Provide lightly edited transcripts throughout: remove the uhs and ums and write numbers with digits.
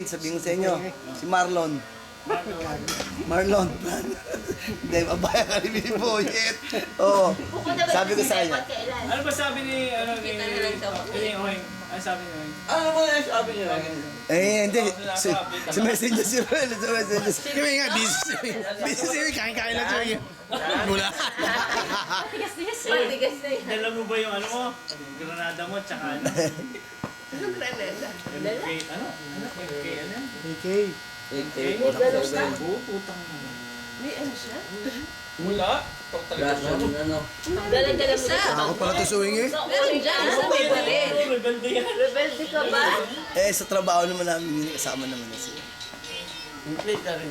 Sabihin ko sa inyo, si Marlon. Marlon. Hindi, mabaya ka ni Biniboyet. Oo. Sabi ko sa kanya. Ano ba sabi ni, Oeng? Ano sabi ni Oeng? Ano mo na sabi niya? Hindi. Si messenger si Roel. Si messenger. Kaya nga, busy. Kain-kain lang siya. Mula. Matigas na yan. Dala mo ba yung ano mo? Granada mo, tsaka ano? Anong granada? Dala? Ano? MK ano? AK. Putang mo. May ano siya? Mula? Dala-dala mo na. Ako pala to suwing eh. Meron dyan. Isa may ba rin? Rebelde yan. Rebelde ka ba? Sa trabaho naman namin, kasama naman na siya.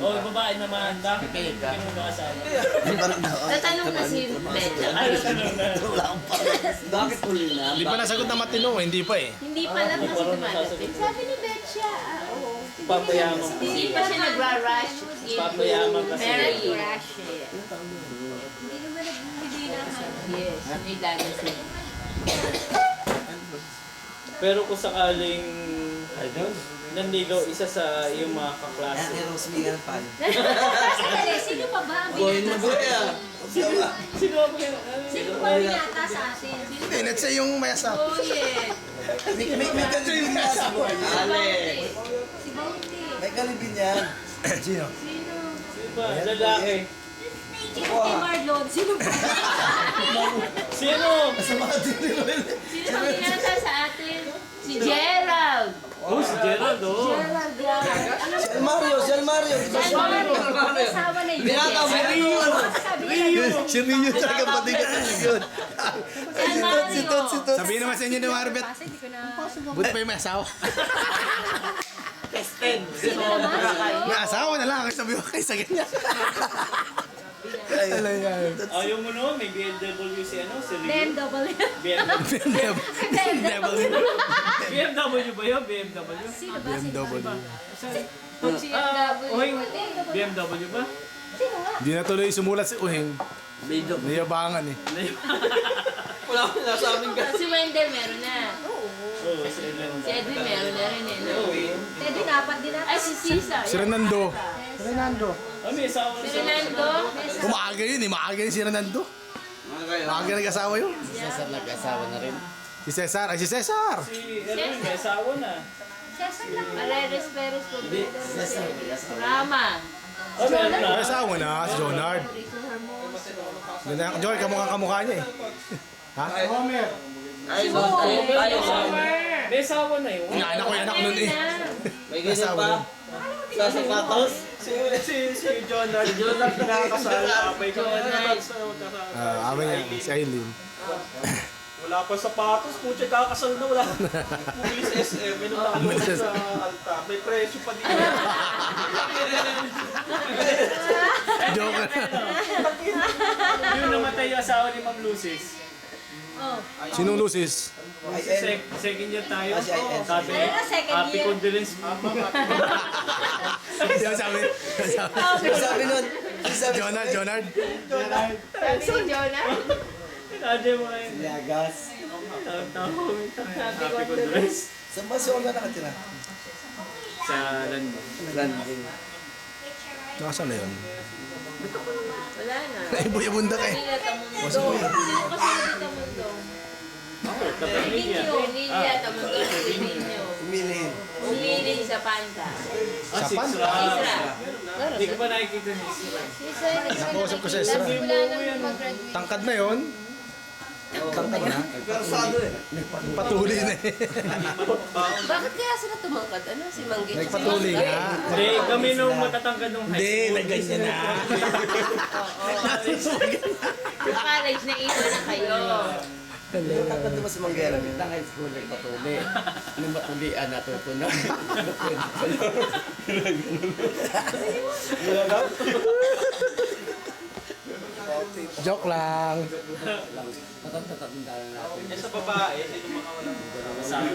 Oh, babae naman. Bakit kayo mag-asawa? Parang daw. Tatanong na si Betcha. Wala akong pakialam. Bakit huli na? Hindi pa nasagot na matino, hindi pa eh. Hindi pa lang kasi dumadating. Sabi ni Betcha, oo. Papayaman ko. Hindi pa siya nagra-rush Papayaman kasi. marry rush eh. Hindi naman nagbibigay naman. Yes, may dami siya. Pero kung sakaling nanligaw isa sa iyong mga kaklase. Rose Miguel pa. Sandali, sino pa ba ang binata? Sino ba yun? Sino pa ang binata sa atin? Hindi, let's say yung may asawa. Oh, yeah. May kalibin niya sa buhay. Si Bounty. May kalibin yan. Sino? Sino? Sino ba? Lalaki. Kay Marlon, sino ba? Sino? Masama din ni Roel. Sino ang binata sa atin? Si Gerald. Oh, si Gerald, oh. Gerald yan. Si Elmario. May asawa na yun. Binata mo Rio. Si Rio talaga pati ka yun. Si Tot. Sabihin naman sa inyo ni Marbet. Buti pa yung may asawa. Sino naman? May asawa na lang, sabi ko kayo sa ganyan. Ayaw mo noon, may BMW si ano, si Rio. BMW. BMW. BMW ba yun? BMW? Sino ba? BMW. Oy, BMW ba? Sino nga? Hindi na tuloy sumulat si Uhing. Niyabangan eh. Wala ko nasabi ka. Si Wendell meron na. Oo, si Edwin. Si Edwin meron na rin eh. Edwin, apat din natin. Ay, si Cesar. Si Renando. Ah, may asawa Si siya. Renando. Kumaaga yun eh, maaga yun si Renando. Maaga nag-asawa yun. Cesar nag-asawa na rin. Si Cesar, ay si Cesar. Si Edwin, may asawa na. Cesar lang. Paredes Perez po. Rama. Oh, meron na. May asawa na, si Jonard. Jonard, kamukha niya eh. Ha? Ay, doon. May asawa na yun. Inaanak ko yung anak nun eh. May ganyan pa. Sa sapatos. Si Jonard. Si Jonard nakakasal. May Amin niya, si Aileen. Wala pa sapatos. Pucha, kakasal na wala. Pulis SM. May nakakalala sa alta. May presyo pa din. Joke. Yung namatay yung asawa ni Ma'am Lucis. Oh. Sinong Lucis? Second year tayo. Ah, si IN. Sabi, Ano na second happy year? condolence. Di ba sabi? Sabi nun. Jonard. Sabi ni Jonah. Nadya mo ngayon. Yagas. Happy condolence. Saan ba si Olga nakatira? Sa Lando. Nakasal na yun. Wala na. Ibuya bunda ka eh. Cornelia Tamundo. Sino kasi ni Tamundo? Kapamilya. Cornelia Tamundo. Trevino. Umilin. Umili sa Panta. Ah, si Sapan. Isra. Isra. Hindi ko pa nakikita ni Isra. Nakausap ko sa Isra. Wala nang mag-graduate. Tangkad na yun. Tangkad na. Persado eh. Patuli na eh. Bakit kaya sila tumangkad? Ano? Si Manggit? Nagpatuli nga. Hindi, kami nung matatangkad nung high Hindi, school. nagganyan na. Yung college na iba na kayo. Takot naman si Manggera. Nang high school nagpatuli. Nung matulian natutunan. Joke lang. Matatandaan natin. Eh, sa babae, sino mga walang kasama?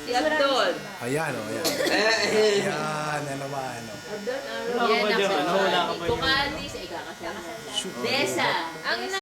Si Abdul. Ayan o, ayan. Eh, Ayan, ano ba, ano. Abdul, Wala ka ba dyan? Ano, wala ka ba dyan? Bukati sa ikakasama. Desa. Ang